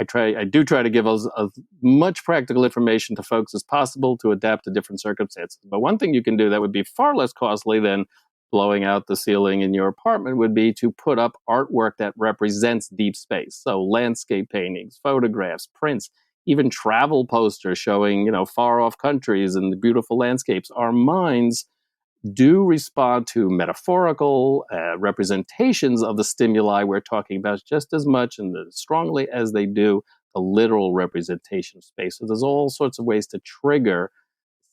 I do try to give as much practical information to folks as possible to adapt to different circumstances. But one thing you can do that would be far less costly than blowing out the ceiling in your apartment would be to put up artwork that represents deep space. So landscape paintings, photographs, prints, even travel posters showing, far off countries and the beautiful landscapes. Our minds do respond to metaphorical representations of the stimuli we're talking about just as much and as strongly as they do the literal representation of space. So there's all sorts of ways to trigger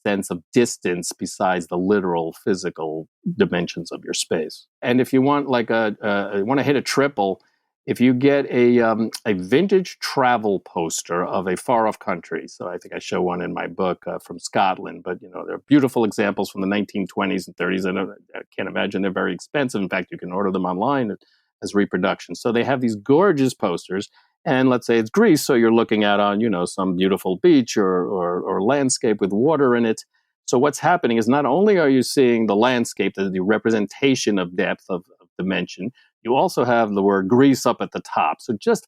sense of distance besides the literal physical dimensions of your space. And if you want want to hit a triple, if you get a vintage travel poster of a far off country, so I think I show one in my book from Scotland, but there are beautiful examples from the 1920s and 30s. I can't imagine they're very expensive. In fact, you can order them online as reproductions. So they have these gorgeous posters. And let's say it's Greece, so you're looking out on, some beautiful beach or landscape with water in it. So what's happening is not only are you seeing the landscape, the representation of depth, of dimension, you also have the word Greece up at the top. So just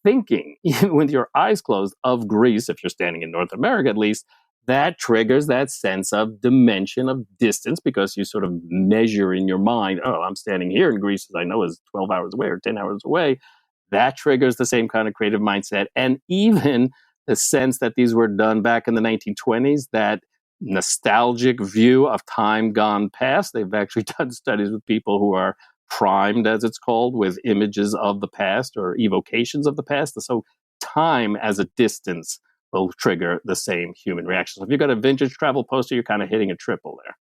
thinking with your eyes closed of Greece, if you're standing in North America at least, that triggers that sense of dimension, of distance, because you sort of measure in your mind, oh, I'm standing here in Greece, as I know is 12 hours away or 10 hours away. That triggers the same kind of creative mindset. And even the sense that these were done back in the 1920s, that nostalgic view of time gone past. They've actually done studies with people who are primed, as it's called, with images of the past or evocations of the past. So time as a distance will trigger the same human reaction. So if you've got a vintage travel poster, you're kind of hitting a triple there.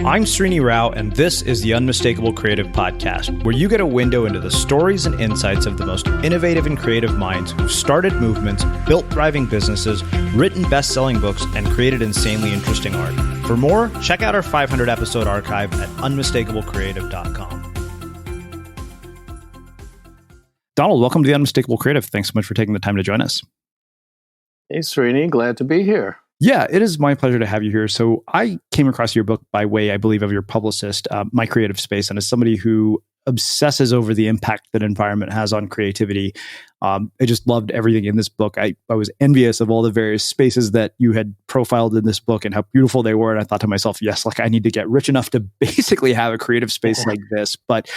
I'm Srini Rao, and this is the Unmistakable Creative Podcast, where you get a window into the stories and insights of the most innovative and creative minds who've started movements, built thriving businesses, written best-selling books, and created insanely interesting art. For more, check out our 500-episode archive at unmistakablecreative.com. Donald, welcome to the Unmistakable Creative. Thanks so much for taking the time to join us. Hey, Srini, glad to be here. Yeah, it is my pleasure to have you here. So I came across your book by way, I believe, of your publicist, My Creative Space. And as somebody who obsesses over the impact that environment has on creativity, I just loved everything in this book. I was envious of all the various spaces that you had profiled in this book and how beautiful they were. And I thought to myself, yes, I need to get rich enough to basically have a creative space like this. But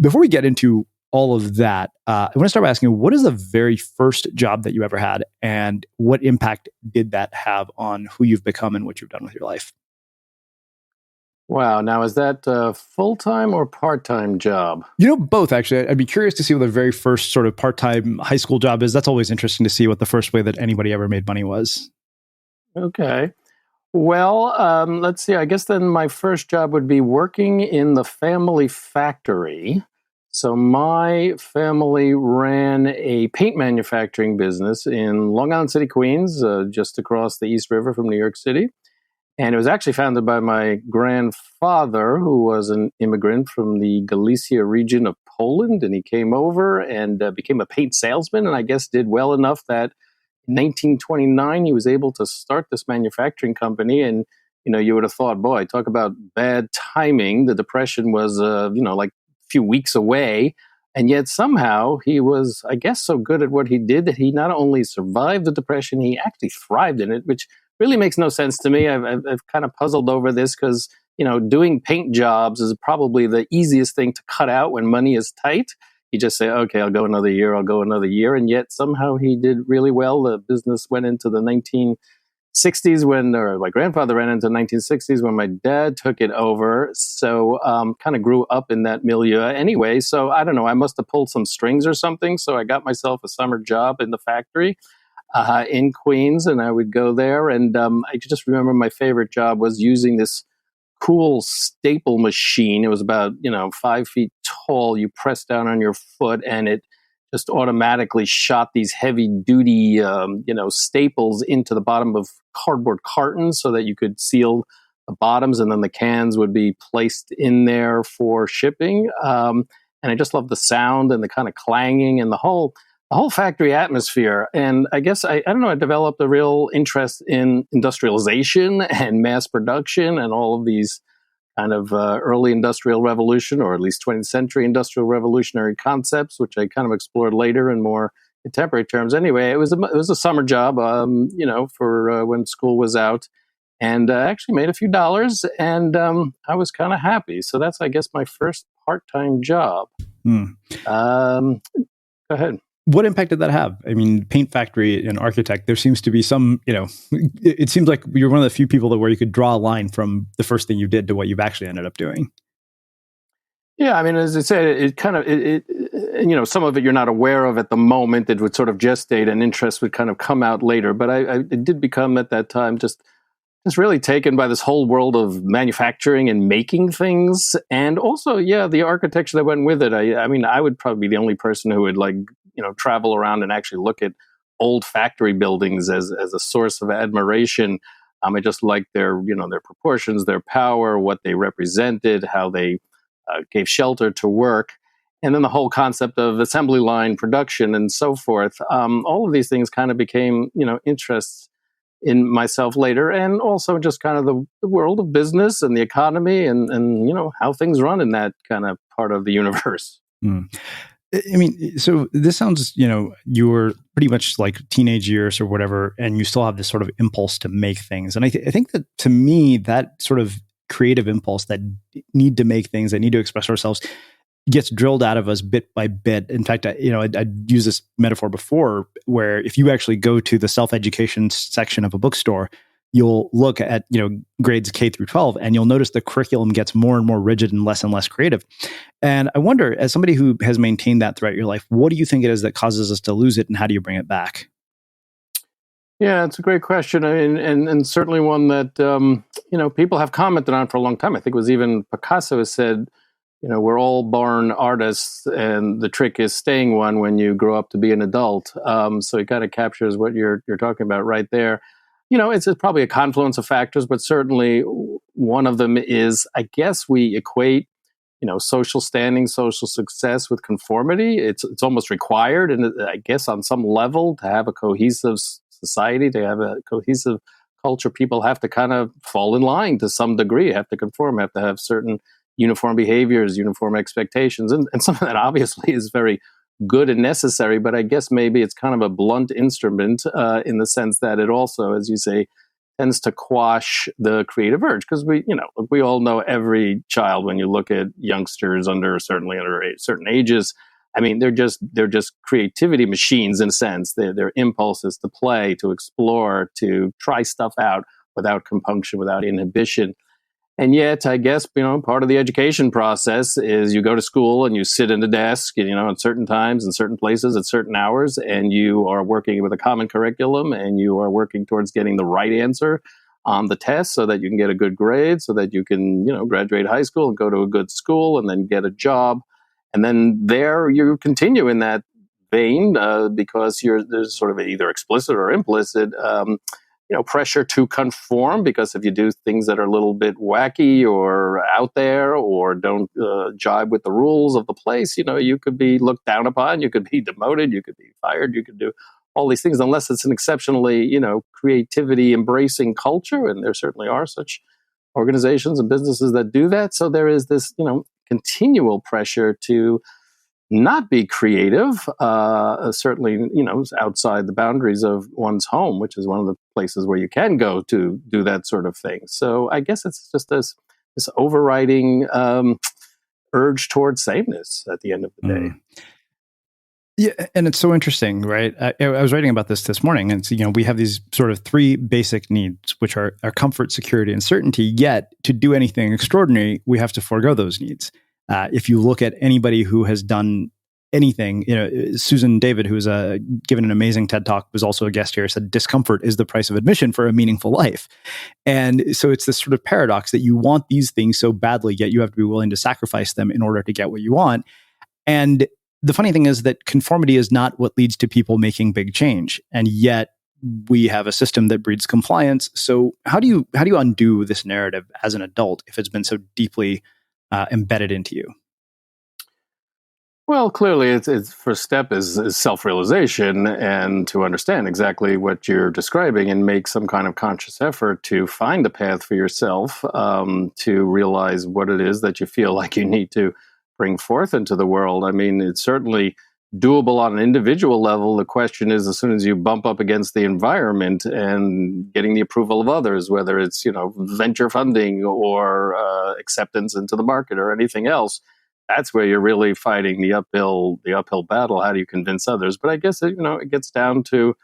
before we get into all of that, I want to start by asking, what is the very first job that you ever had, and what impact did that have on who you've become and what you've done with your life? Wow. Now, is that a full-time or part-time job? Both, actually. I'd be curious to see what the very first sort of part-time high school job is. That's always interesting to see what the first way that anybody ever made money was. Okay. Well, let's see. I guess then my first job would be working in the family factory. So my family ran a paint manufacturing business in Long Island City, Queens, just across the East River from New York City. And it was actually founded by my grandfather, who was an immigrant from the Galicia region of Poland. And he came over and became a paint salesman, and I guess did well enough that in 1929 he was able to start this manufacturing company. And, you would have thought, boy, talk about bad timing. The Depression was, few weeks away, and yet somehow he was, I guess, so good at what he did that he not only survived the Depression, he actually thrived in it, which really makes no sense to me. I've kind of puzzled over this because, doing paint jobs is probably the easiest thing to cut out when money is tight. You just say, okay, I'll go another year, and yet somehow he did really well. The business went into the 1960s or my grandfather ran into the 1960s when my dad took it over. So kind of grew up in that milieu anyway. So I don't know, I must have pulled some strings or something. So I got myself a summer job in the factory in Queens, and I would go there. And I just remember my favorite job was using this cool staple machine. It was about 5 feet tall. You press down on your foot and it just automatically shot these heavy duty, staples into the bottom of cardboard cartons so that you could seal the bottoms, and then the cans would be placed in there for shipping. And I just loved the sound and the kind of clanging and the whole factory atmosphere. And I guess, I don't know, I developed a real interest in industrialization and mass production and all of these kind of early industrial revolution, or at least 20th century industrial revolutionary concepts, which I kind of explored later in more contemporary terms. Anyway, it was a summer job, for when school was out, and actually made a few dollars, and I was kind of happy. So that's, I guess, my first part-time job. Go ahead. What impact did that have? I mean, paint factory and architect, there seems to be some, it seems like you're one of the few people where you could draw a line from the first thing you did to what you've actually ended up doing. Yeah, I mean, as I said, it kind of, some of it you're not aware of at the moment. It would sort of gestate, and interest would kind of come out later. But I did become at that time just really taken by this whole world of manufacturing and making things. And also, the architecture that went with it. I mean, I would probably be the only person who would travel around and actually look at old factory buildings as a source of admiration. I just liked their proportions, their power, what they represented, how they gave shelter to work. And then the whole concept of assembly line production and so forth. All of these things kind of became, interests in myself later, and also just kind of the world of business and the economy and how things run in that kind of part of the universe. I mean, so this sounds, you were pretty much like teenage years or whatever, and you still have this sort of impulse to make things. And I think that, to me, that sort of creative impulse, that need to make things, that need to express ourselves, gets drilled out of us bit by bit. In fact, I'd used this metaphor before, where if you actually go to the self-education section of a bookstore, you'll look at, grades K through 12, and you'll notice the curriculum gets more and more rigid and less creative. And I wonder, as somebody who has maintained that throughout your life, what do you think it is that causes us to lose it, and how do you bring it back? Yeah, it's a great question. I mean, and certainly one that, people have commented on for a long time. I think it was even Picasso has said, we're all born artists, and the trick is staying one when you grow up to be an adult. So it kind of captures what you're talking about right there. It's probably a confluence of factors, but certainly one of them is, I guess, we equate, social standing, social success with conformity. It's almost required, and I guess on some level, to have a cohesive society, to have a cohesive culture, people have to kind of fall in line to some degree, have to conform, have to have certain uniform behaviors, uniform expectations, and some of that obviously is very good and necessary, but I guess maybe it's kind of a blunt instrument in the sense that it also, as you say, tends to quash the creative urge. Because we all know, every child, when you look at youngsters certainly under certain ages, I mean, they're just creativity machines in a sense. Their impulses to play, to explore, to try stuff out without compunction, without inhibition. And yet, I guess, part of the education process is you go to school and you sit at a desk, at certain times, in certain places, at certain hours, and you are working with a common curriculum, and you are working towards getting the right answer on the test so that you can get a good grade, so that you can, graduate high school and go to a good school and then get a job. And then there you continue in that vein because there's sort of either explicit or implicit pressure to conform, because if you do things that are a little bit wacky or out there, or don't jibe with the rules of the place, you could be looked down upon, you could be demoted, you could be fired, you could do all these things, unless it's an exceptionally, creativity embracing culture. And there certainly are such organizations and businesses that do that. So there is this, continual pressure to not be creative, certainly, outside the boundaries of one's home, which is one of the places where you can go to do that sort of thing. So I guess it's just this overriding urge towards sameness at the end of the day. Yeah, and it's so interesting, right? I was writing about this morning, and so, we have these sort of three basic needs, which are comfort, security, and certainty. Yet, to do anything extraordinary, we have to forego those needs. If you look at anybody who has done anything, Susan David, who's given an amazing TED Talk, was also a guest here, said discomfort is the price of admission for a meaningful life. And so it's this sort of paradox that you want these things so badly, yet you have to be willing to sacrifice them in order to get what you want. And the funny thing is that conformity is not what leads to people making big change. And yet we have a system that breeds compliance. So how do you undo this narrative as an adult if it's been so deeply embedded into you? Well, clearly, it's first step is self-realization and to understand exactly what you're describing and make some kind of conscious effort to find a path for yourself, to realize what it is that you feel like you need to bring forth into the world. I mean, it's certainly doable on an individual level. The question is, as soon as you bump up against the environment and getting the approval of others, whether it's venture funding or acceptance into the market or anything else, that's where you're really fighting the uphill battle. How do you convince others? But I guess it gets down to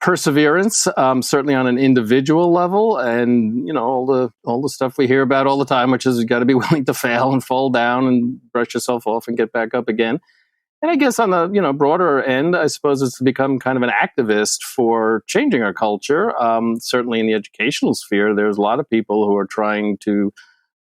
perseverance, certainly on an individual level, and all the stuff we hear about all the time, which is you got to be willing to fail and fall down and brush yourself off and get back up again. And I guess on the broader end, I suppose it's become kind of an activist for changing our culture. Certainly in the educational sphere, there's a lot of people who are trying to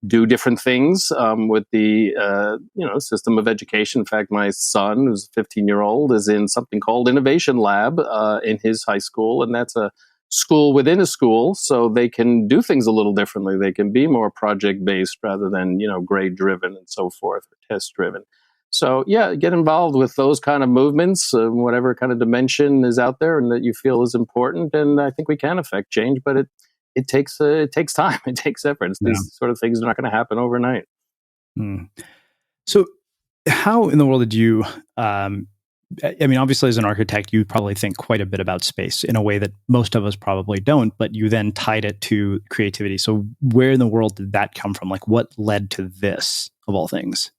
do different things with the system of education. In fact, my son, who's a 15-year-old, is in something called Innovation Lab in his high school, and that's a school within a school, so they can do things a little differently. They can be more project-based rather than grade-driven and so forth, or test-driven. So yeah, get involved with those kind of movements, whatever kind of dimension is out there and that you feel is important. And I think we can affect change, but it takes time. It takes effort. Yeah. These sort of things are not going to happen overnight. So how in the world did you, I mean, obviously as an architect, you probably think quite a bit about space in a way that most of us probably don't, but you then tied it to creativity. So where in the world did that come from? Like what led to this of all things?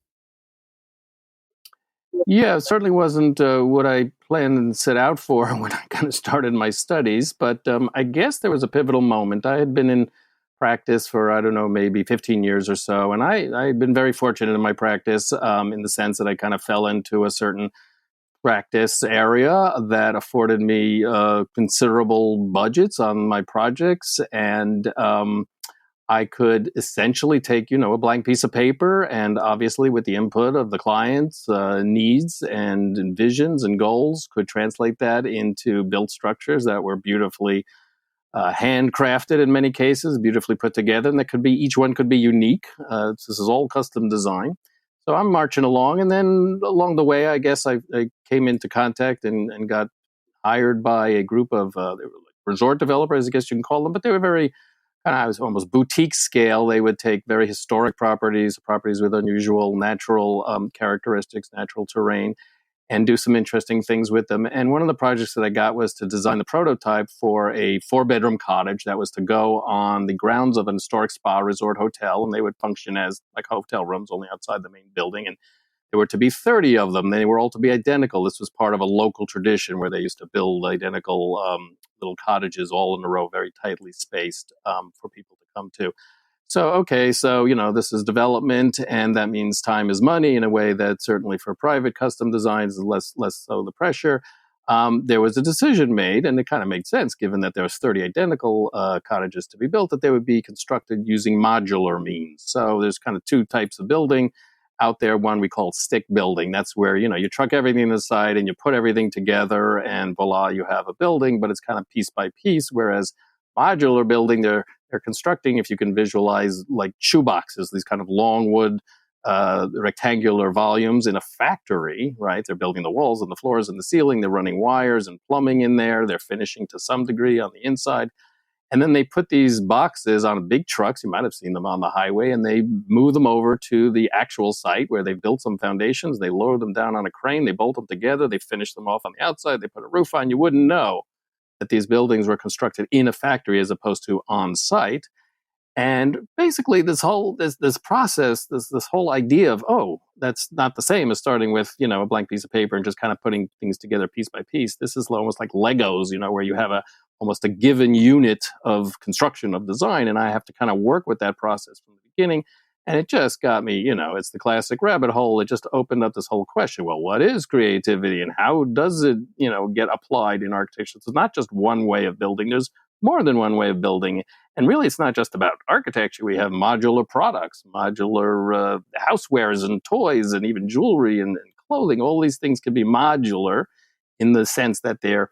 Yeah, it certainly wasn't what I planned and set out for when I kind of started my studies. But I guess there was a pivotal moment. I had been in practice for, I don't know, maybe 15 years or so. And I had been very fortunate in my practice in the sense that I kind of fell into a certain practice area that afforded me considerable budgets on my projects. And I could essentially take, a blank piece of paper and obviously with the input of the client's needs and visions and goals, could translate that into built structures that were beautifully handcrafted in many cases, beautifully put together. And each one could be unique. This is all custom design. So I'm marching along. And then along the way, I guess I came into contact and got hired by a group of they were like resort developers, I guess you can call them, but they were very kind of almost boutique scale. They would take very historic properties with unusual natural characteristics, natural terrain, and do some interesting things with them. And one of the projects that I got was to design the prototype for a 4-bedroom cottage that was to go on the grounds of an historic spa resort hotel, and they would function as like hotel rooms only outside the main building. And there were to be 30 of them. They were all to be identical. This was part of a local tradition where they used to build identical little cottages all in a row, very tightly spaced for people to come to. So, okay, so, this is development, and that means time is money in a way that certainly for private custom designs is less so the pressure. There was a decision made, and it kind of made sense given that there was 30 identical cottages to be built, that they would be constructed using modular means. So there's kind of two types of building out there. One we call stick building. That's where, you truck everything aside and you put everything together and voila, you have a building, but it's kind of piece by piece. Whereas modular building, they're constructing, if you can visualize, like shoeboxes, these kind of long wood rectangular volumes in a factory, right? They're building the walls and the floors and the ceiling. They're running wires and plumbing in there. They're finishing to some degree on the inside. And then they put these boxes on big trucks. You might have seen them on the highway, and they move them over to the actual site where they've built some foundations. They lower them down on a crane. They bolt them together. They finish them off on the outside. They put a roof on. You wouldn't know that these buildings were constructed in a factory as opposed to on site. And basically, this process, this whole idea of, that's not the same as starting with a blank piece of paper and just kind of putting things together piece by piece. This is almost like Legos, where you have almost a given unit of construction of design, and I have to kind of work with that process from the beginning. And it just got me, it's the classic rabbit hole. It just opened up this whole question. Well, what is creativity and how does it, get applied in architecture? So it's not just one way of building. There's more than one way of building. And really, it's not just about architecture. We have modular products, modular housewares and toys and even jewelry and clothing. All these things can be modular in the sense that they're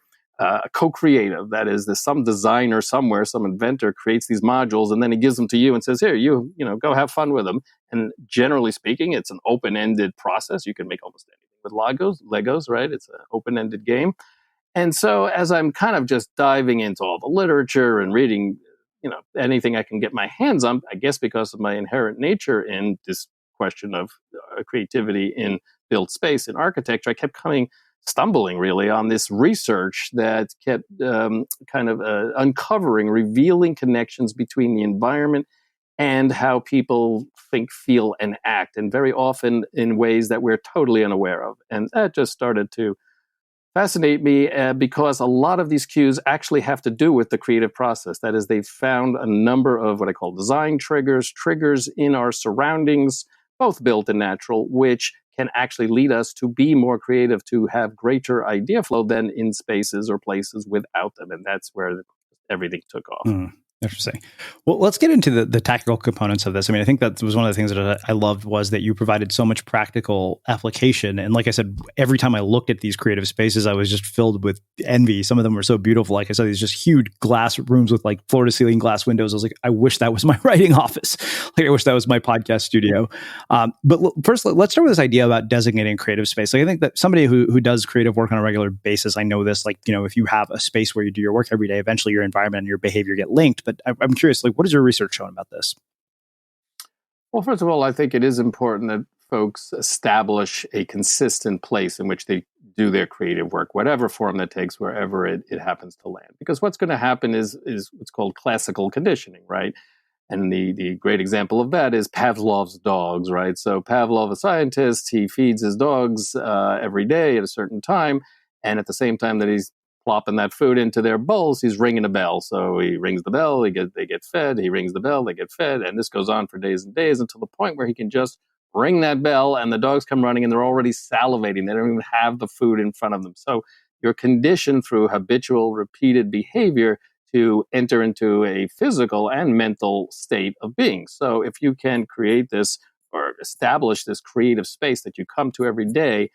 co-creative. That is, there's some designer somewhere, some inventor creates these modules, and then he gives them to you and says, "Here, you know, go have fun with them." And generally speaking, it's an open-ended process. You can make almost anything with Legos, right? It's an open-ended game. And so, as I'm kind of just diving into all the literature and reading, anything I can get my hands on, I guess because of my inherent nature in this question of creativity in built space and architecture, I kept stumbling really on this research that kept uncovering, revealing connections between the environment and how people think, feel, and act, and very often in ways that we're totally unaware of. And that just started to fascinate me because a lot of these cues actually have to do with the creative process. That is, they've found a number of what I call design triggers in our surroundings, both built and natural, which can actually lead us to be more creative, to have greater idea flow than in spaces or places without them. And that's where everything took off. Interesting. Well, let's get into the tactical components of this. I mean, I think that was one of the things that I loved was that you provided so much practical application. And like I said, every time I looked at these creative spaces, I was just filled with envy. Some of them were so beautiful. Like I said, these just huge glass rooms with like floor to ceiling glass windows. I was like, I wish that was my writing office. Like I wish that was my podcast studio. But first, let's start with this idea about designating creative space. Like I think that somebody who does creative work on a regular basis, I know this, like, if you have a space where you do your work every day, eventually your environment and your behavior get linked. But I'm curious, like, what has your research shown about this? Well, first of all, I think it is important that folks establish a consistent place in which they do their creative work, whatever form that takes, wherever it happens to land. Because what's going to happen is what's called classical conditioning, right? And the great example of that is Pavlov's dogs, right? So Pavlov, a scientist, he feeds his dogs every day at a certain time. And at the same time that he's plopping that food into their bowls, he's ringing a bell. So he rings the bell, they get fed, he rings the bell, they get fed, and this goes on for days and days until the point where he can just ring that bell and the dogs come running and they're already salivating. They don't even have the food in front of them. So you're conditioned through habitual, repeated behavior to enter into a physical and mental state of being. So if you can create this or establish this creative space that you come to every day,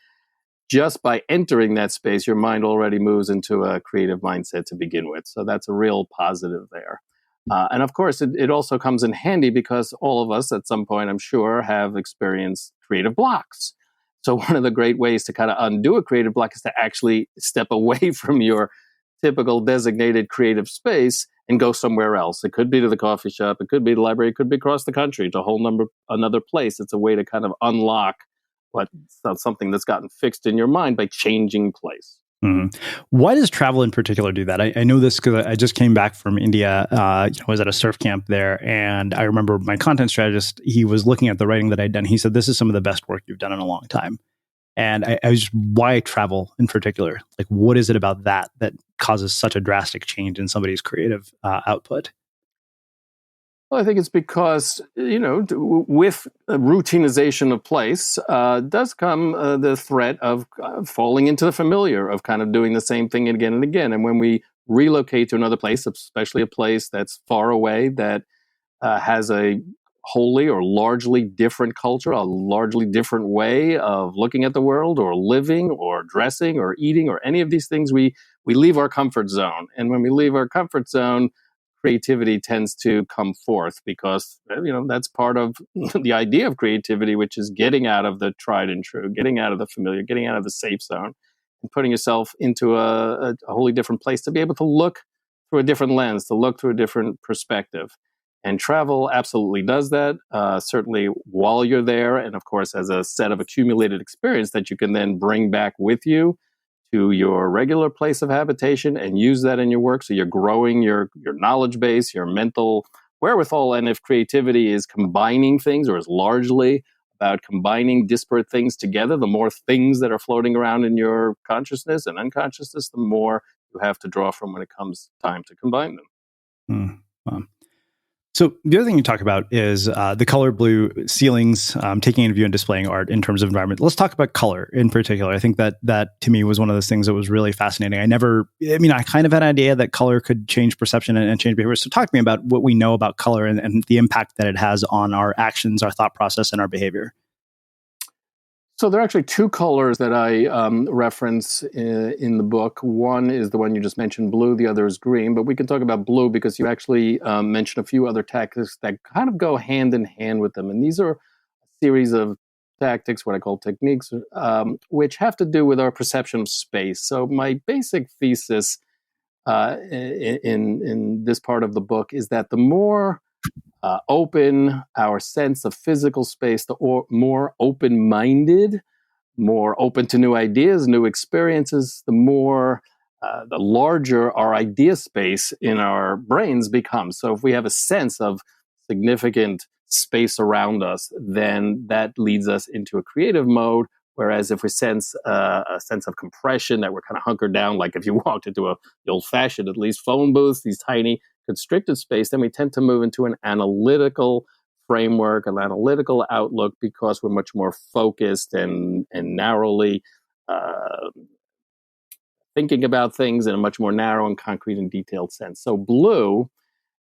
just by entering that space, your mind already moves into a creative mindset to begin with. So that's a real positive there. And of course, it also comes in handy because all of us at some point, I'm sure, have experienced creative blocks. So one of the great ways to kind of undo a creative block is to actually step away from your typical designated creative space and go somewhere else. It could be to the coffee shop, it could be the library, it could be across the country to another place. It's a way to kind of unlock something that's gotten fixed in your mind by changing place. Mm-hmm. Why does travel in particular do that? I know this because I just came back from India. I was at a surf camp there, and I remember my content strategist, he was looking at the writing that I'd done. He said, "This is some of the best work you've done in a long time." And I was just, why travel in particular? Like, what is it about that causes such a drastic change in somebody's creative output? Well, I think it's because, with a routinization of place does come the threat of falling into the familiar, of kind of doing the same thing again and again. And when we relocate to another place, especially a place that's far away, that has a wholly or largely different culture, a largely different way of looking at the world or living or dressing or eating or any of these things, we leave our comfort zone. And when we leave our comfort zone, creativity tends to come forth because, that's part of the idea of creativity, which is getting out of the tried and true, getting out of the familiar, getting out of the safe zone and putting yourself into a wholly different place to be able to look through a different lens, to look through a different perspective. And travel absolutely does that, certainly while you're there. And of course, as a set of accumulated experience that you can then bring back with you to your regular place of habitation and use that in your work. So you're growing your knowledge base, your mental wherewithal. And if creativity is combining things or is largely about combining disparate things together, the more things that are floating around in your consciousness and unconsciousness, the more you have to draw from when it comes time to combine them. Wow. So the other thing you talk about is the color blue ceilings, taking in view and displaying art in terms of environment. Let's talk about color in particular. I think that to me was one of those things that was really fascinating. I kind of had an idea that color could change perception and change behavior. So talk to me about what we know about color and the impact that it has on our actions, our thought process, and our behavior. So there are actually two colors that I reference in the book. One is the one you just mentioned, blue. The other is green. But we can talk about blue because you actually mentioned a few other tactics that kind of go hand in hand with them. And these are a series of tactics, what I call techniques, which have to do with our perception of space. So my basic thesis in this part of the book is that the more open our sense of physical space, the more open-minded, more open to new ideas, new experiences, the larger our idea space in our brains becomes. So if we have a sense of significant space around us, then that leads us into a creative mode. Whereas if we sense a sense of compression, that we're kind of hunkered down, like if you walked into the old-fashioned, at least, phone booth, these tiny constricted space, then we tend to move into an analytical framework, an analytical outlook, because we're much more focused and narrowly thinking about things in a much more narrow and concrete and detailed sense. So blue,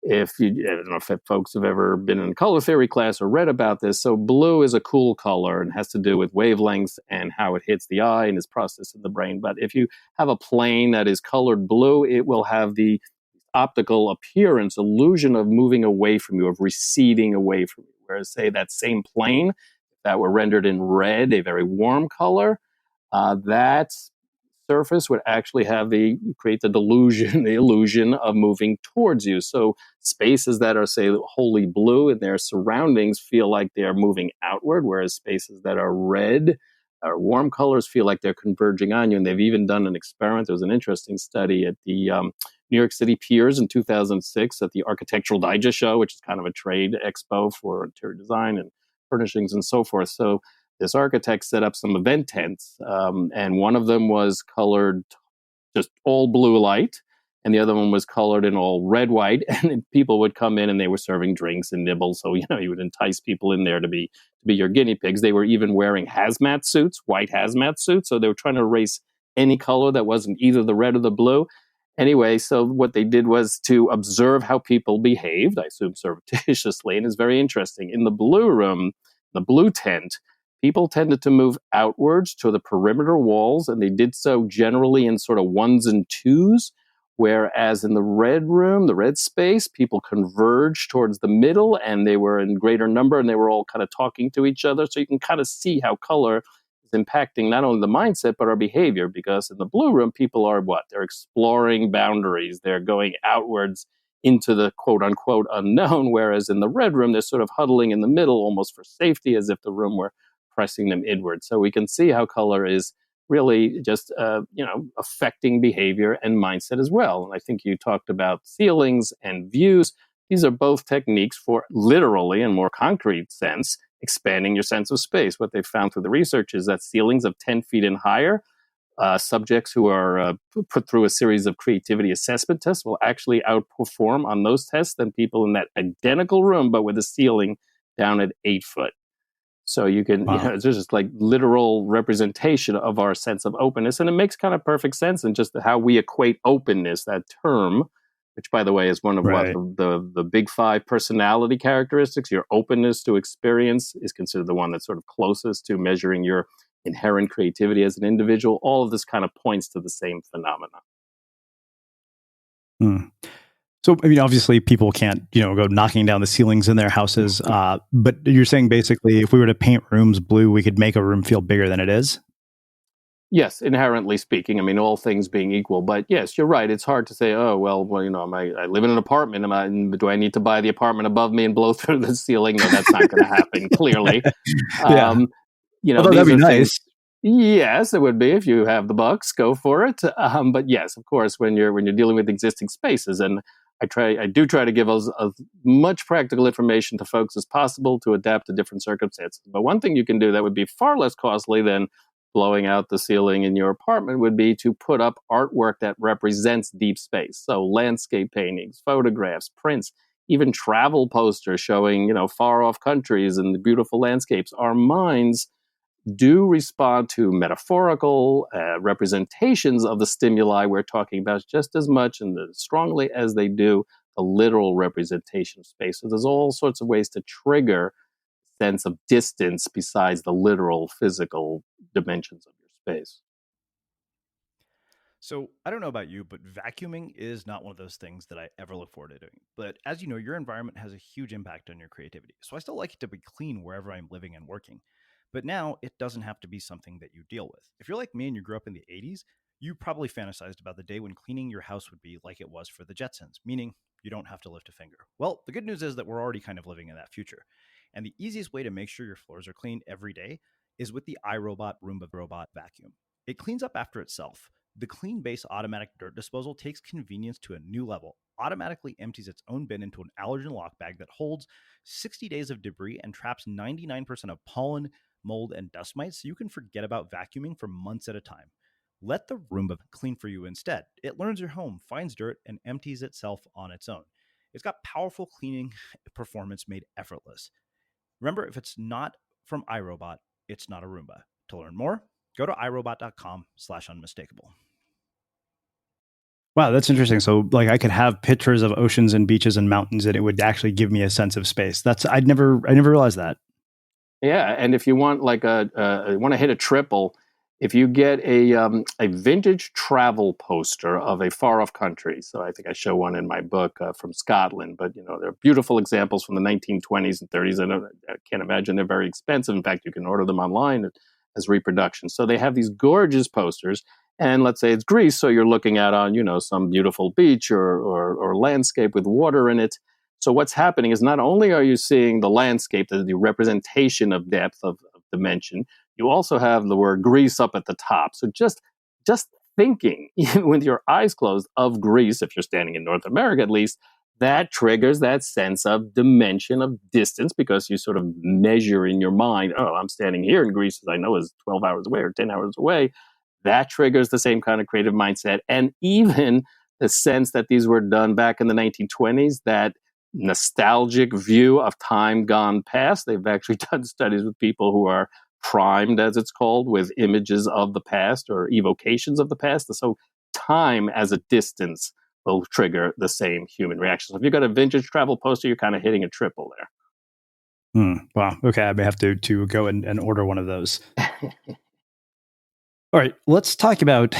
I don't know if folks have ever been in a color theory class or read about this. So blue is a cool color and has to do with wavelengths and how it hits the eye and is processed in the brain. But if you have a plane that is colored blue, it will have the optical appearance, illusion of moving away from you, of receding away from you. Whereas, say, that same plane, if that were rendered in red, a very warm color, that surface would actually create the delusion, the illusion of moving towards you. So spaces that are, say, wholly blue and their surroundings feel like they are moving outward, whereas spaces that are red or warm colors feel like they're converging on you. And they've even done an experiment. There was an interesting study at the New York City Piers in 2006 at the Architectural Digest show, which is kind of a trade expo for interior design and furnishings and so forth. So this architect set up some event tents, and one of them was colored just all blue light, and the other one was colored in all red white. And people would come in and they were serving drinks and nibbles. So you would entice people in there to be your guinea pigs. They were even wearing hazmat suits, white hazmat suits. So they were trying to erase any color that wasn't either the red or the blue. Anyway, so what they did was to observe how people behaved, I assume surreptitiously, and it's very interesting. In the blue room, the blue tent, people tended to move outwards to the perimeter walls, and they did so generally in sort of ones and twos, whereas in the red room, the red space, people converged towards the middle, and they were in greater number, and they were all kind of talking to each other. So you can kind of see how color is impacting not only the mindset, but our behavior, because in the blue room, people are what? They're exploring boundaries. They're going outwards into the quote-unquote unknown, whereas in the red room, they're sort of huddling in the middle almost for safety, as if the room were pressing them inward. So we can see how color is really just affecting behavior and mindset as well. And I think you talked about ceilings and views. These are both techniques for literally, in more concrete sense, expanding your sense of space. What they've found through the research is that ceilings of 10 feet and higher, subjects who are put through a series of creativity assessment tests will actually outperform on those tests than people in that identical room, but with a ceiling down at 8 foot. So you can, Wow. it's just like literal representation of our sense of openness. And it makes kind of perfect sense in just how we equate openness, that term, which, by the way, is one of Right. what the big five personality characteristics. Your openness to experience is considered the one that's sort of closest to measuring your inherent creativity as an individual. All of this kind of points to the same phenomena. Hmm. So, I mean, obviously, people can't, go knocking down the ceilings in their houses. But you're saying basically, if we were to paint rooms blue, we could make a room feel bigger than it is. Yes, inherently speaking. I mean, all things being equal. But yes, you're right. It's hard to say, oh, well, I live in an apartment. Do I need to buy the apartment above me and blow through the ceiling? No, that's not going to happen, clearly. Yeah. Um, Although that'd these be are things. nice. Yes, it would be if you have the bucks, go for it. But yes, of course, when you're dealing with existing spaces, and I do try to give as much practical information to folks as possible to adapt to different circumstances. But one thing you can do that would be far less costly than blowing out the ceiling in your apartment would be to put up artwork that represents deep space. So landscape paintings, photographs, prints, even travel posters showing, far off countries and the beautiful landscapes. Our minds do respond to metaphorical representations of the stimuli we're talking about just as much and as strongly as they do the literal representation of space. So there's all sorts of ways to trigger sense of distance besides the literal physical dimensions of your space. So I don't know about you, but vacuuming is not one of those things that I ever look forward to doing. But as you know, your environment has a huge impact on your creativity. So I still like it to be clean wherever I'm living and working. But now it doesn't have to be something that you deal with. If you're like me and you grew up in the 80s, you probably fantasized about the day when cleaning your house would be like it was for the Jetsons, meaning you don't have to lift a finger. Well, the good news is that we're already kind of living in that future. And the easiest way to make sure your floors are clean every day is with the iRobot Roomba Robot vacuum. It cleans up after itself. The Clean Base automatic dirt disposal takes convenience to a new level, automatically empties its own bin into an allergen lock bag that holds 60 days of debris and traps 99% of pollen, mold, and dust mites, so you can forget about vacuuming for months at a time. Let the Roomba clean for you instead. It learns your home, finds dirt, and empties itself on its own. It's got powerful cleaning performance made effortless. Remember, if it's not from iRobot, it's not a Roomba. To learn more, go to irobot.com/unmistakable. Wow, that's interesting. So like I could have pictures of oceans and beaches and mountains and it would actually give me a sense of space. I never realized that. Yeah, and if you want like want to hit a triple, if you get a vintage travel poster of a far off country, so I think I show one in my book from Scotland, but there are beautiful examples from the 1920s and 30s. I can't imagine they're very expensive. In fact, you can order them online as reproductions. So they have these gorgeous posters, and let's say it's Greece, so you're looking at on some beautiful beach or landscape with water in it. So what's happening is not only are you seeing the landscape, the representation of depth of dimension, you also have the word Greece up at the top. So just thinking, even with your eyes closed, of Greece, if you're standing in North America at least, that triggers that sense of dimension, of distance, because you sort of measure in your mind, oh, I'm standing here in Greece, as I know is 12 hours away or 10 hours away. That triggers the same kind of creative mindset. And even the sense that these were done back in the 1920s, that nostalgic view of time gone past. They've actually done studies with people who are primed, as it's called, with images of the past or evocations of the past. So time as a distance will trigger the same human reaction. So if you've got a vintage travel poster, you're kind of hitting a triple there. Wow. Okay. I may have to go and order one of those. All right, let's talk about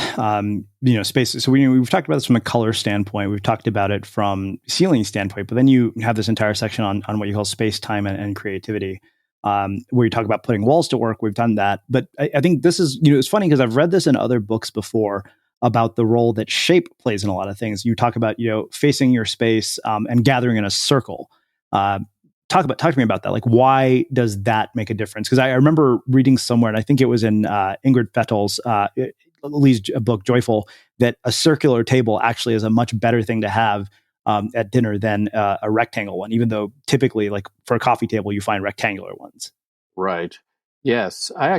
spaces. So we've talked about this from a color standpoint. We've talked about it from ceiling standpoint, but then you have this entire section on what you call space, time, and creativity, where you talk about putting walls to work. We've done that, but I think this is it's funny because I've read this in other books before about the role that shape plays in a lot of things. You talk about facing your space and gathering in a circle. Talk to me about that. Like, why does that make a difference? Because I remember reading somewhere, and I think it was in Ingrid Fettel's Lee's book, Joyful, that a circular table actually is a much better thing to have at dinner than a rectangle one, even though typically, like for a coffee table, you find rectangular ones. Right. Yes. I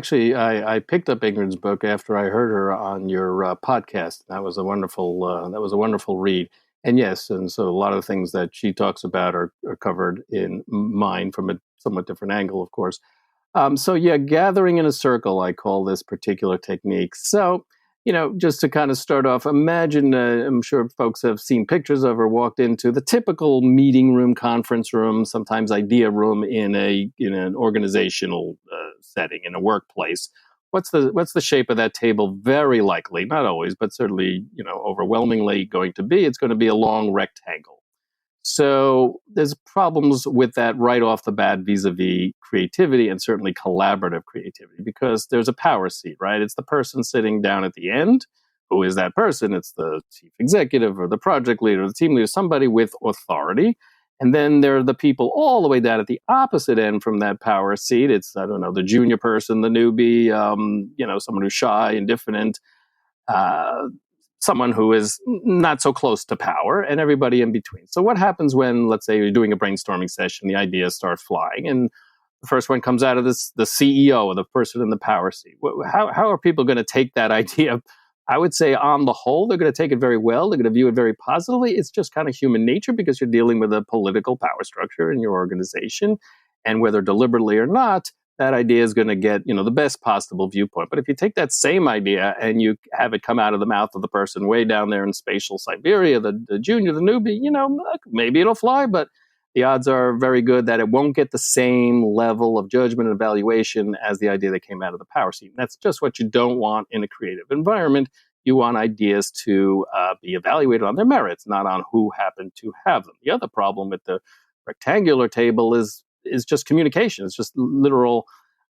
picked up Ingrid's book after I heard her on your podcast. That was a wonderful read. And yes, and so a lot of the things that she talks about are covered in mine from a somewhat different angle, of course. So yeah, gathering in a circle, I call this particular technique. So, just to kind of start off, imagine, I'm sure folks have seen pictures of or walked into the typical meeting room, conference room, sometimes idea room in an organizational setting, in a workplace. What's the shape of that table? Very likely, not always, but certainly, overwhelmingly going to be, it's going to be a long rectangle. So there's problems with that right off the bat vis-a-vis creativity and certainly collaborative creativity, because there's a power seat, right? It's the person sitting down at the end. Who is that person? It's the chief executive or the project leader or the team leader, somebody with authority. And then there are the people all the way down at the opposite end from that power seat. It's, I don't know, the junior person, the newbie, someone who's shy and diffident, someone who is not so close to power, and everybody in between. So what happens when, let's say, you're doing a brainstorming session, the ideas start flying, and the first one comes out of the CEO or the person in the power seat? How are people going to take that idea? I would say on the whole, they're going to take it very well. They're going to view it very positively. It's just kind of human nature because you're dealing with a political power structure in your organization. And whether deliberately or not, that idea is going to get, the best possible viewpoint. But if you take that same idea and you have it come out of the mouth of the person way down there in spatial Siberia, the junior, the newbie, maybe it'll fly, but the odds are very good that it won't get the same level of judgment and evaluation as the idea that came out of the power seat. And that's just what you don't want in a creative environment. You want ideas to be evaluated on their merits, not on who happened to have them. The other problem with the rectangular table is just communication. It's just literal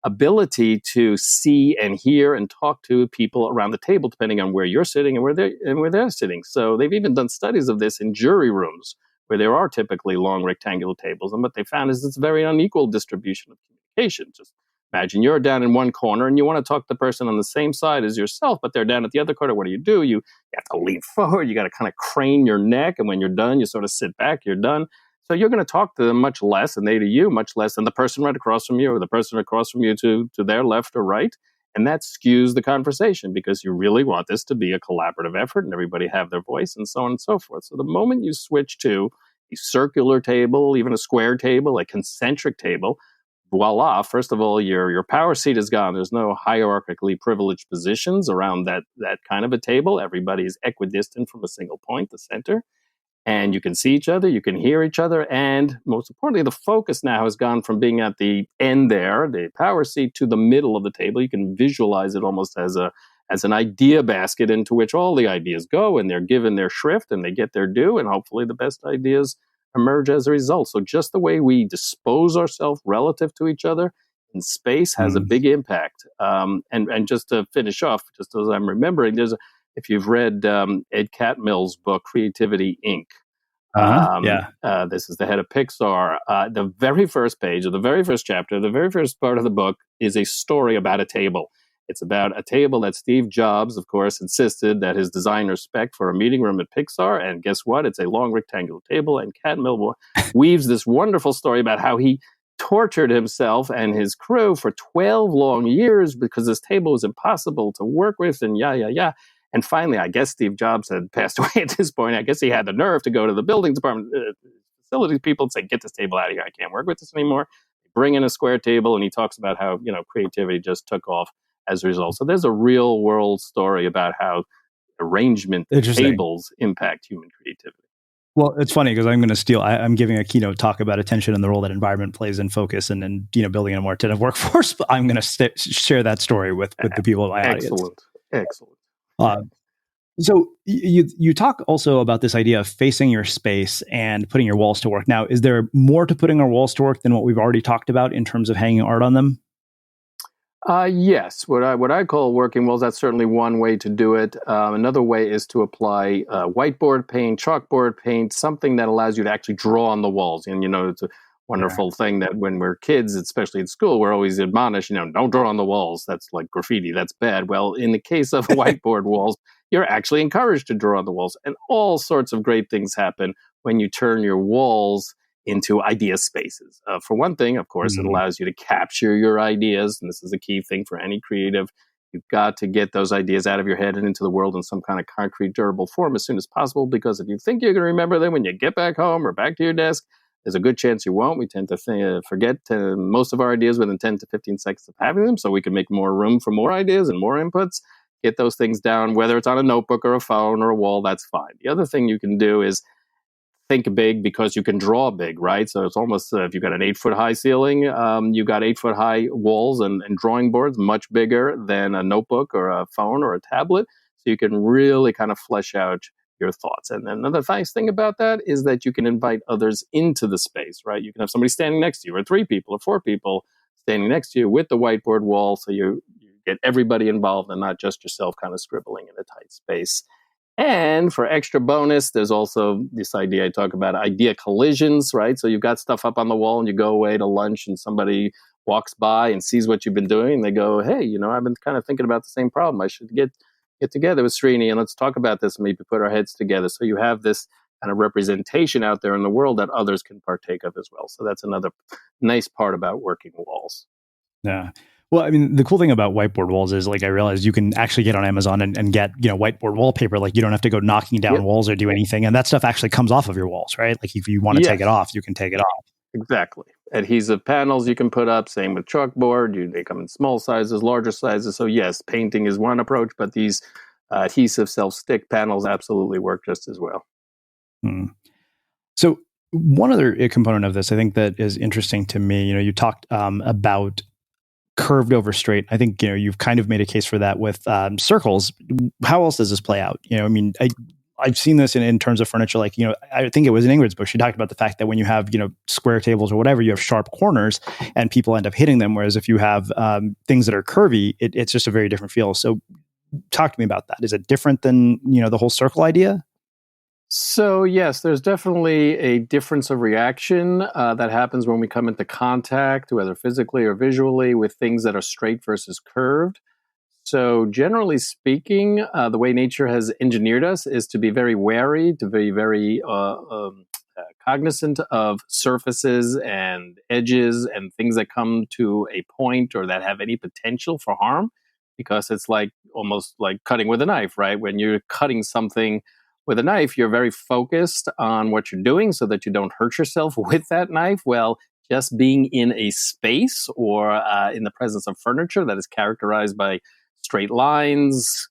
ability to see and hear and talk to people around the table, depending on where you're sitting and where they're sitting. So they've even done studies of this in jury rooms, where there are typically long rectangular tables. And what they found is it's a very unequal distribution of communication. Just imagine you're down in one corner and you want to talk to the person on the same side as yourself, but they're down at the other corner. What do? You have to lean forward. You got to kind of crane your neck. And when you're done, you sort of sit back, you're done. So you're going to talk to them much less, and they to you much less than the person right across from you or the person across from you to their left or right. And that skews the conversation because you really want this to be a collaborative effort and everybody have their voice and so on and so forth. So the moment you switch to a circular table, even a square table, a concentric table, voila, first of all, your power seat is gone. There's no hierarchically privileged positions around that kind of a table. Everybody is equidistant from a single point, the center. And you can see each other, you can hear each other, and most importantly, the focus now has gone from being at the end there, the power seat, to the middle of the table. You can visualize it almost as an idea basket into which all the ideas go, and they're given their shrift, and they get their due, and hopefully the best ideas emerge as a result. So just the way we dispose ourselves relative to each other in space has a big impact. And just to finish off, just as I'm remembering, if you've read Ed Catmull's book, Creativity, Inc., this is the head of Pixar. The very first page of the very first chapter, the very first part of the book is a story about a table. It's about a table that Steve Jobs, of course, insisted that his designers spec for a meeting room at Pixar. And guess what? It's a long rectangular table. And Catmull weaves this wonderful story about how he tortured himself and his crew for 12 long years because this table was impossible to work with and And finally, I guess Steve Jobs had passed away at this point. I guess he had the nerve to go to the building department, facilities people, and say, "Get this table out of here. I can't work with this anymore." Bring in a square table, and he talks about how creativity just took off as a result. So there's a real world story about how arrangement tables impact human creativity. Well, it's funny because I'm giving a keynote talk about attention and the role that environment plays in focus and building a more attentive workforce. But I'm going to share that story with the people in my audience. Excellent. So you talk also about this idea of facing your space and putting your walls to work. Now, is there more to putting our walls to work than what we've already talked about in terms of hanging art on them? Yes, what I call working walls, that's certainly one way to do it. Another way is to apply whiteboard paint, chalkboard paint, something that allows you to actually draw on the walls. And, it's a wonderful thing that when we're kids, especially in school, we're always admonished, don't draw on the walls. That's like graffiti. That's bad. Well, in the case of whiteboard walls, you're actually encouraged to draw on the walls. And all sorts of great things happen when you turn your walls into idea spaces. For one thing, of course, it allows you to capture your ideas. And this is a key thing for any creative. You've got to get those ideas out of your head and into the world in some kind of concrete, durable form as soon as possible. Because if you think you're going to remember them when you get back home or back to your desk, there's a good chance you won't. We tend to forget most of our ideas within 10 to 15 seconds of having them, so we can make more room for more ideas and more inputs. Get those things down, whether it's on a notebook or a phone or a wall, that's fine. The other thing you can do is think big because you can draw big, right? So it's almost, if you've got an 8-foot high ceiling, you've got 8-foot high walls and drawing boards, much bigger than a notebook or a phone or a tablet. So you can really kind of flesh out your thoughts. And another nice thing about that is that you can invite others into the space, right? You can have somebody standing next to you, or 3 people or 4 people standing next to you with the whiteboard wall. So you get everybody involved and not just yourself kind of scribbling in a tight space. And for extra bonus, there's also this idea I talk about, idea collisions, right? So you've got stuff up on the wall and you go away to lunch and somebody walks by and sees what you've been doing. And they go, "Hey, I've been kind of thinking about the same problem. I should get together with Srini and let's talk about this and maybe put our heads together." So you have this kind of representation out there in the world that others can partake of as well. So that's another nice part about working walls. Yeah. Well, I mean, the cool thing about whiteboard walls is, I realized you can actually get on Amazon and get, whiteboard wallpaper. You don't have to go knocking down walls or do anything. And that stuff actually comes off of your walls, right? If you want to take it off, you can take it off. Exactly. Adhesive panels you can put up, same with chalkboard. They come in small sizes, larger sizes. So yes, painting is one approach, but these adhesive self-stick panels absolutely work just as well. So One other component of this, I think that is interesting to me, you talked about curved over straight. I think, you've kind of made a case for that with circles. How else does this play out? I've seen this in terms of furniture. Like, I think it was in Ingrid's book. She talked about the fact that when you have, square tables or whatever, you have sharp corners and people end up hitting them. Whereas if you have things that are curvy, it's just a very different feel. So talk to me about that. Is it different than, the whole circle idea? So yes, there's definitely a difference of reaction that happens when we come into contact, whether physically or visually, with things that are straight versus curved. So generally speaking, the way nature has engineered us is to be very wary, to be very cognizant of surfaces and edges and things that come to a point or that have any potential for harm, because it's like almost like cutting with a knife, right? When you're cutting something with a knife, you're very focused on what you're doing so that you don't hurt yourself with that knife. Well, just being in a space or in the presence of furniture that is characterized by straight lines,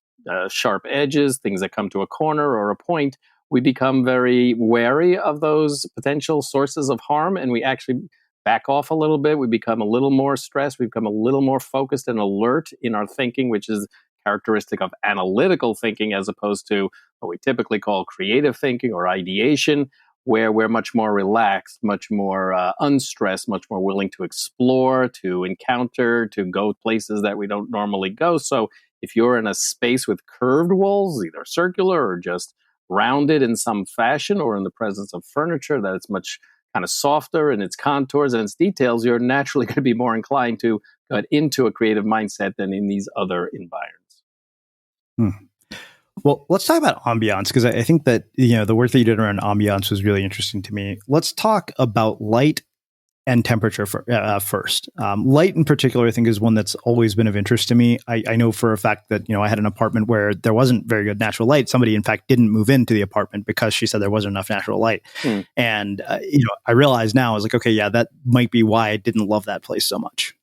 sharp edges, things that come to a corner or a point, we become very wary of those potential sources of harm, and we actually back off a little bit. We become a little more stressed. We become a little more focused and alert in our thinking, which is characteristic of analytical thinking as opposed to what we typically call creative thinking or ideation, where we're much more relaxed, much more unstressed, much more willing to explore, to encounter, to go places that we don't normally go. So if you're in a space with curved walls, either circular or just rounded in some fashion, or in the presence of furniture that it's much kind of softer in its contours and its details, you're naturally going to be more inclined to get into a creative mindset than in these other environments. Hmm. Well, let's talk about ambiance, because I think that, the work that you did around ambiance was really interesting to me. Let's talk about light and temperature first. Light in particular, I think, is one that's always been of interest to me. I know for a fact that, I had an apartment where there wasn't very good natural light. Somebody, in fact, didn't move into the apartment because she said there wasn't enough natural light. And, I realize now, I was like, okay, yeah, that might be why I didn't love that place so much.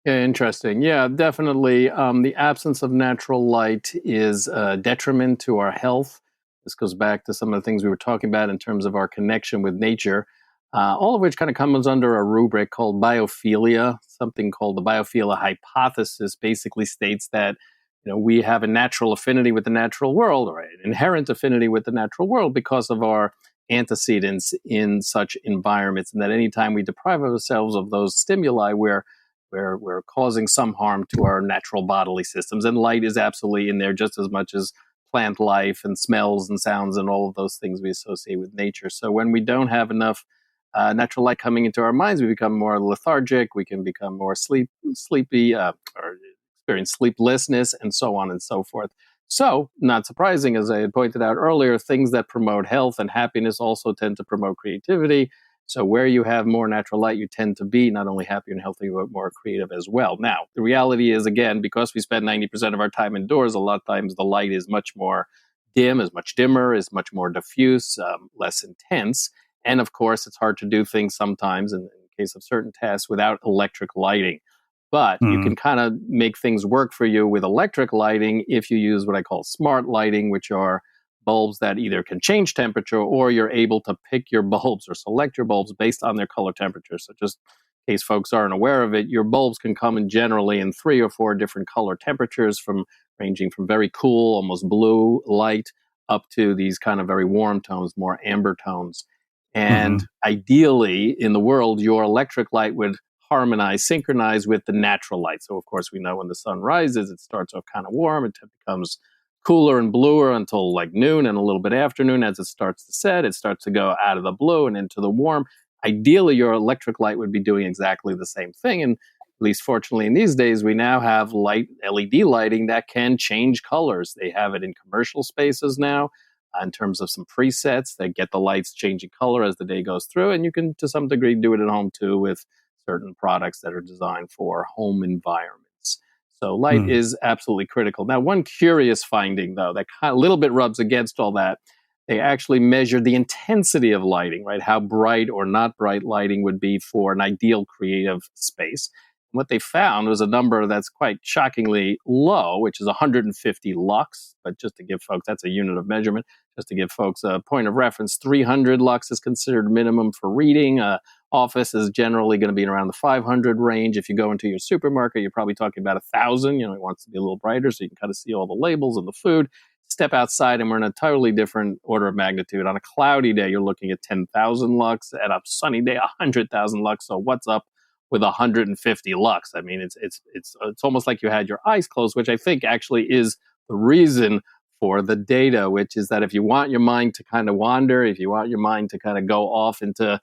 Yeah, interesting. Yeah, definitely. The absence of natural light is a detriment to our health. This goes back to some of the things we were talking about in terms of our connection with nature, all of which kind of comes under a rubric called biophilia. Something called the biophilia hypothesis basically states that we have a natural affinity with the natural world, or an inherent affinity with the natural world, because of our antecedents in such environments, and that anytime we deprive ourselves of those stimuli, we're causing some harm to our natural bodily systems. And light is absolutely in there just as much as plant life and smells and sounds and all of those things we associate with nature. So when we don't have enough natural light coming into our minds, we become more lethargic, we can become more sleepy, or experience sleeplessness, and so on and so forth. So, not surprising, as I had pointed out earlier, things that promote health and happiness also tend to promote creativity. So where you have more natural light, you tend to be not only happy and healthy, but more creative as well. Now, the reality is, again, because we spend 90% of our time indoors, a lot of times the light is much more dim, is much dimmer, is much more diffuse, less intense. And of course, it's hard to do things sometimes in case of certain tasks without electric lighting. But you can kind of make things work for you with electric lighting if you use what I call smart lighting, which are bulbs that either can change temperature, or you're able to pick your bulbs or select your bulbs based on their color temperature. So just in case folks aren't aware of it, your bulbs can come in generally in 3 or 4 different color temperatures, from ranging from very cool, almost blue light, up to these kind of very warm tones, more amber tones. And ideally, in the world, your electric light would harmonize, synchronize with the natural light. So, of course, we know when the sun rises, it starts off kind of warm. It becomes cooler and bluer until like noon, and a little bit afternoon. As it starts to set, it starts to go out of the blue and into the warm. Ideally, your electric light would be doing exactly the same thing. And at least fortunately in these days, we now have LED lighting that can change colors. They have it in commercial spaces now, in terms of some presets that get the lights changing color as the day goes through. And you can, to some degree, do it at home too with certain products that are designed for home environments. So light is absolutely critical. Now, one curious finding, though, that kind of a little bit rubs against all that, they actually measured the intensity of lighting, right? How bright or not bright lighting would be for an ideal creative space. What they found was a number that's quite shockingly low, which is 150 lux. But just to give folks, that's a unit of measurement. Just to give folks a point of reference, 300 lux is considered minimum for reading. Office is generally going to be around the 500 range. If you go into your supermarket, you're probably talking about 1,000. It wants to be a little brighter so you can kind of see all the labels and the food. Step outside and we're in a totally different order of magnitude. On a cloudy day, you're looking at 10,000 lux. At a sunny day, 100,000 lux. So what's up with 150 lux? I mean, it's almost like you had your eyes closed, which I think actually is the reason for the data, which is that if you want your mind to kind of wander, if you want your mind to kind of go off into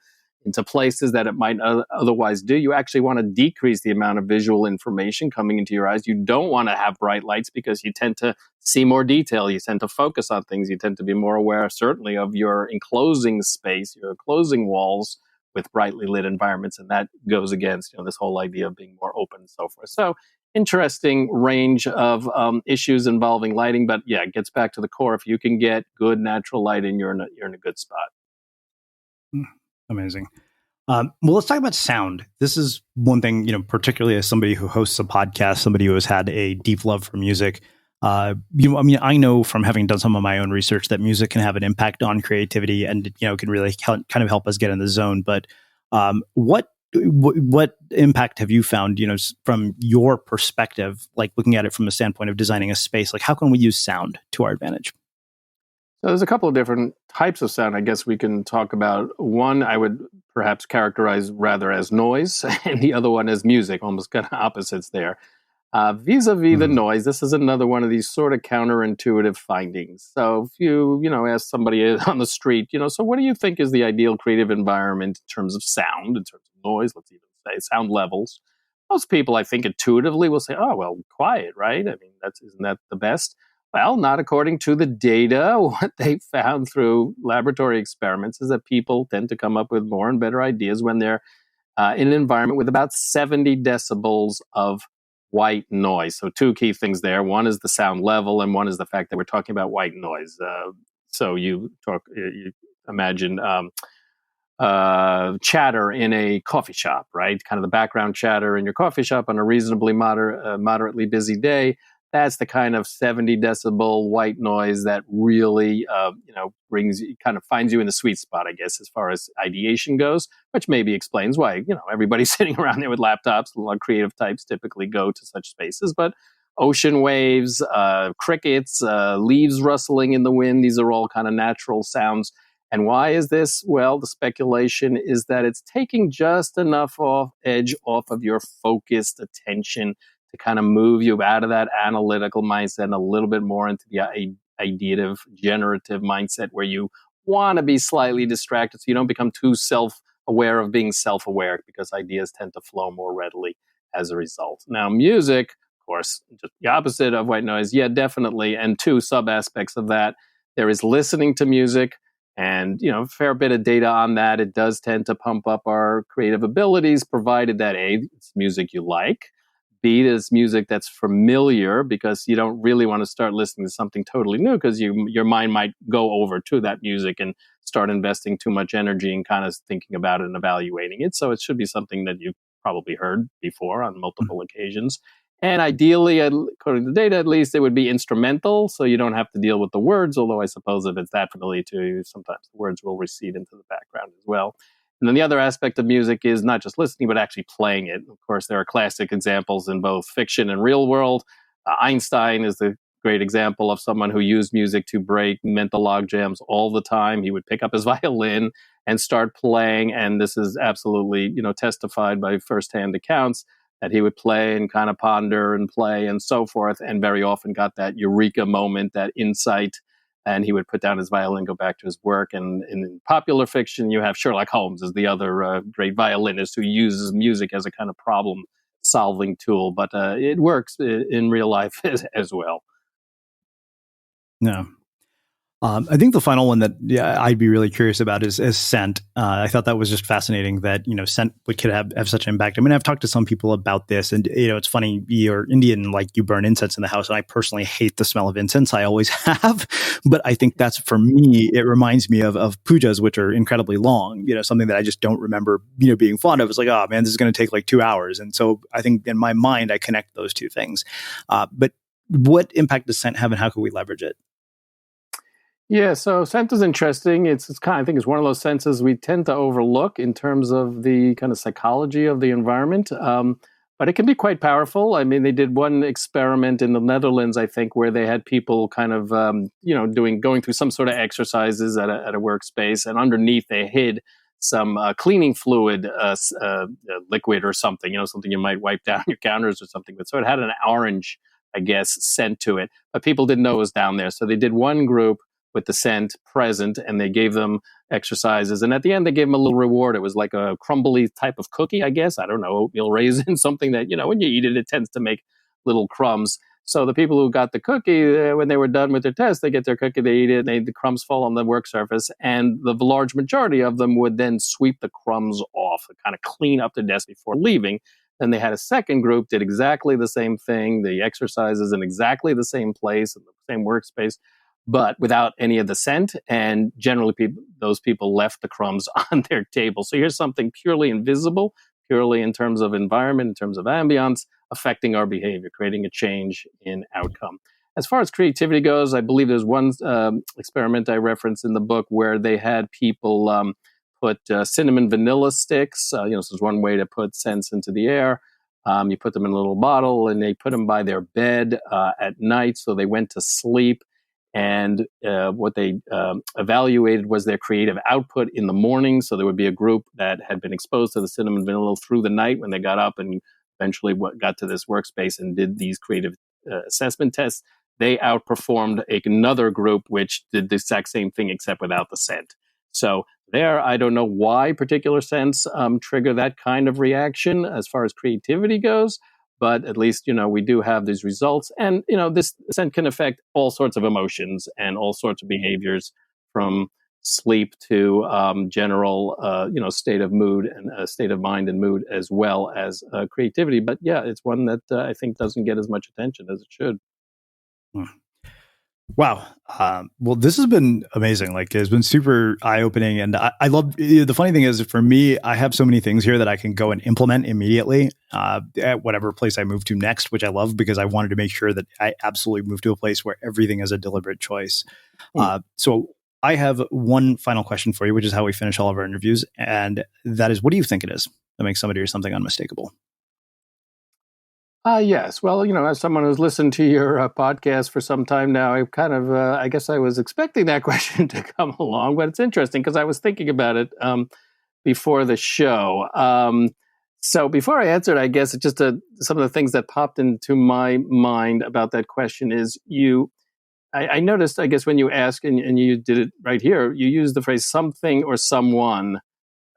places that it might otherwise do, you actually want to decrease the amount of visual information coming into your eyes. You don't want to have bright lights because you tend to see more detail. You tend to focus on things. You tend to be more aware, certainly, of your enclosing space, your enclosing walls with brightly lit environments. And that goes against, this whole idea of being more open and so forth. So interesting range of issues involving lighting. But yeah, it gets back to the core. If you can get good natural lighting, you're in a good spot. Amazing. Well, let's talk about sound. This is one thing, particularly as somebody who hosts a podcast, somebody who has had a deep love for music. I know from having done some of my own research that music can have an impact on creativity and, can really kind of help us get in the zone. But what impact have you found, from your perspective, like looking at it from the standpoint of designing a space? Like, how can we use sound to our advantage? So there's a couple of different types of sound I guess we can talk about. One I would perhaps characterize rather as noise, and the other one as music, almost kind of opposites there. Vis-a-vis the noise, this is another one of these sort of counterintuitive findings. So if you ask somebody on the street, so what do you think is the ideal creative environment in terms of sound, in terms of noise, let's even say sound levels? Most people, I think, intuitively will say, oh, well, quiet, right? I mean, isn't that the best? Well, not according to the data. What they found through laboratory experiments is that people tend to come up with more and better ideas when they're in an environment with about 70 decibels of white noise. So two key things there. One is the sound level, and one is the fact that we're talking about white noise. So you imagine chatter in a coffee shop, right? Kind of the background chatter in your coffee shop on a reasonably moderately busy day. That's the kind of 70 decibel white noise that really, finds you in the sweet spot, I guess, as far as ideation goes, which maybe explains why, everybody's sitting around there with laptops. A lot of creative types typically go to such spaces, but ocean waves, crickets, leaves rustling in the wind, these are all kind of natural sounds. And why is this? Well, the speculation is that it's taking just enough edge off of your focused attention to kind of move you out of that analytical mindset and a little bit more into the ideative, generative mindset where you want to be slightly distracted so you don't become too self-aware of being self-aware, because ideas tend to flow more readily as a result. Now, music, of course, just the opposite of white noise. Yeah, definitely. And two sub-aspects of that. There is listening to music. And, a fair bit of data on that. It does tend to pump up our creative abilities, provided that A, it's music you like. B, it's music that's familiar, because you don't really want to start listening to something totally new, because your mind might go over to that music and start investing too much energy and kind of thinking about it and evaluating it. So it should be something that you've probably heard before on multiple occasions. And ideally, according to the data at least, it would be instrumental, so you don't have to deal with the words, although I suppose if it's that familiar to you, sometimes the words will recede into the background as well. And then the other aspect of music is not just listening, but actually playing it. Of course, there are classic examples in both fiction and real world. Einstein is the great example of someone who used music to break mental logjams all the time. He would pick up his violin and start playing, and this is absolutely, testified by firsthand accounts, that he would play and kind of ponder and play and so forth, and very often got that eureka moment, that insight, and he would put down his violin, go back to his work. And in popular fiction, you have Sherlock Holmes as the other great violinist who uses music as a kind of problem-solving tool, but it works in real life as well. Yeah. I think the final one that I'd be really curious about is scent. I thought that was just fascinating that, scent could have such an impact. I mean, I've talked to some people about this, and, it's funny, you're Indian, like you burn incense in the house, and I personally hate the smell of incense. I always have. But I think that's, for me, it reminds me of pujas, which are incredibly long, something that I just don't remember, being fond of. It's like, oh man, this is going to take like 2 hours. And so I think in my mind, I connect those two things. But what impact does scent have, and how can we leverage it? Yeah, so scent is interesting. It's kind of, I think it's one of those senses we tend to overlook in terms of the kind of psychology of the environment. But it can be quite powerful. I mean, they did one experiment in the Netherlands, I think, where they had people kind of, going through some sort of exercises at a workspace, and underneath they hid some cleaning fluid, liquid or something, something you might wipe down your counters or something with. So it had an orange, I guess, scent to it, but people didn't know it was down there. So they did one group with the scent present, and they gave them exercises. And at the end, they gave them a little reward. It was like a crumbly type of cookie, I guess. I don't know, oatmeal raisin, something that, when you eat it, it tends to make little crumbs. So the people who got the cookie, when they were done with their test, they get their cookie, they eat it, the crumbs fall on the work surface, and the large majority of them would then sweep the crumbs off and kind of clean up the desk before leaving. Then they had a second group, did exactly the same thing, the exercises in exactly the same place, in the same workspace, but without any of the scent. And generally, those people left the crumbs on their table. So here's something purely invisible, purely in terms of environment, in terms of ambiance, affecting our behavior, creating a change in outcome. As far as creativity goes, I believe there's one experiment I referenced in the book where they had people put cinnamon vanilla sticks. This is one way to put scents into the air. You put them in a little bottle, and they put them by their bed at night, so they went to sleep. And what they evaluated was their creative output in the morning. So there would be a group that had been exposed to the cinnamon vanilla through the night when they got up and eventually got to this workspace and did these creative assessment tests. They outperformed another group which did the exact same thing except without the scent. So there, I don't know why particular scents trigger that kind of reaction as far as creativity goes. But at least, we do have these results. And, this scent can affect all sorts of emotions and all sorts of behaviors, from sleep to general, state of mood and state of mind and mood, as well as creativity. But yeah, it's one that I think doesn't get as much attention as it should. Hmm. Wow. Well, this has been amazing. Like, it's been super eye-opening. And I love, the funny thing is, for me, I have so many things here that I can go and implement immediately at whatever place I move to next, which I love because I wanted to make sure that I absolutely move to a place where everything is a deliberate choice. So I have one final question for you, which is how we finish all of our interviews. And that is, what do you think it is that makes somebody or something unmistakable? Yes. Well, as someone who's listened to your podcast for some time now, I kind of, I guess I was expecting that question to come along, but it's interesting because I was thinking about it before the show. So before I answered, I guess it's just some of the things that popped into my mind about that question is I noticed, I guess, when you ask, and you did it right here, you use the phrase something or someone.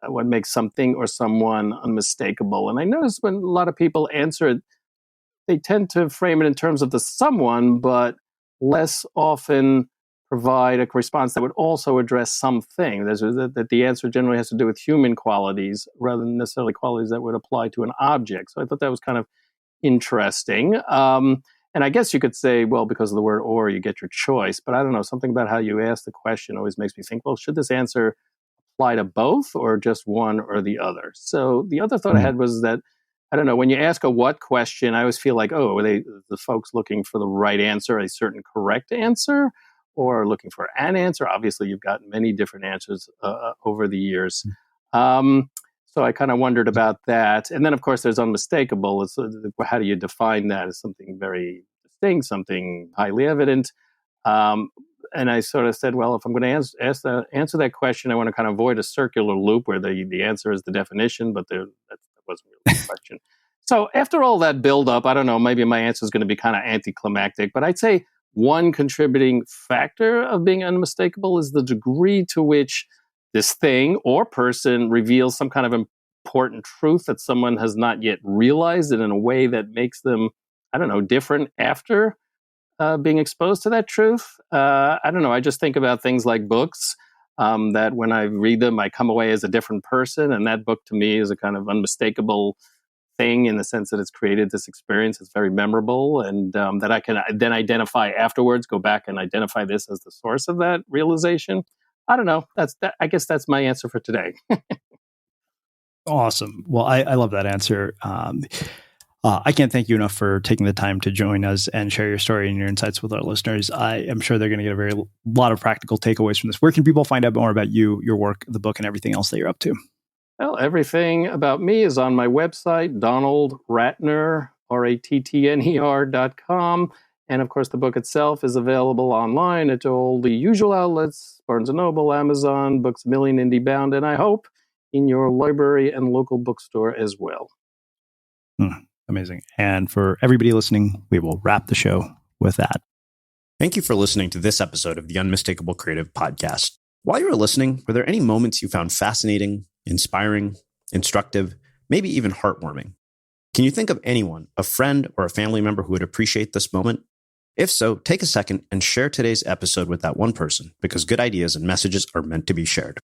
What makes something or someone unmistakable? And I noticed when a lot of people answer it, they tend to frame it in terms of the someone, but less often provide a response that would also address something. That the answer generally has to do with human qualities rather than necessarily qualities that would apply to an object. So I thought that was kind of interesting. And I guess you could say, well, because of the word or, you get your choice. But I don't know, something about how you ask the question always makes me think, well, should this answer apply to both or just one or the other? So the other thought I had was that, I don't know, when you ask a what question, I always feel like, oh, are they the folks looking for the right answer, a certain correct answer, or looking for an answer? Obviously, you've gotten many different answers over the years. So I kind of wondered about that. And then, of course, there's unmistakable. How do you define that as something very distinct, something highly evident? And I sort of said, well, if I'm going to answer that question, I want to kind of avoid a circular loop where the answer is the definition, but that wasn't really the question. So after all that build up, I don't know, maybe my answer is going to be kind of anticlimactic, but I'd say one contributing factor of being unmistakable is the degree to which this thing or person reveals some kind of important truth that someone has not yet realized, and in a way that makes them, I don't know, different after being exposed to that truth. I don't know. I just think about things like books, that when I read them, I come away as a different person. And that book to me is a kind of unmistakable thing in the sense that it's created this experience. It's very memorable, and that I can then identify afterwards, go back and identify this as the source of that realization. I don't know. I guess that's my answer for today. Awesome. Well, I love that answer. I can't thank you enough for taking the time to join us and share your story and your insights with our listeners. I am sure they're going to get a lot of practical takeaways from this. Where can people find out more about you, your work, the book, and everything else that you're up to? Well, everything about me is on my website, Donald Rattner, Rattner.com. And of course, the book itself is available online at all the usual outlets, Barnes & Noble, Amazon, Books A Million, IndieBound, and I hope in your library and local bookstore as well. Amazing. And for everybody listening, we will wrap the show with that. Thank you for listening to this episode of the Unmistakable Creative Podcast. While you were listening, were there any moments you found fascinating, inspiring, instructive, maybe even heartwarming? Can you think of anyone, a friend or a family member who would appreciate this moment? If so, take a second and share today's episode with that one person, because good ideas and messages are meant to be shared.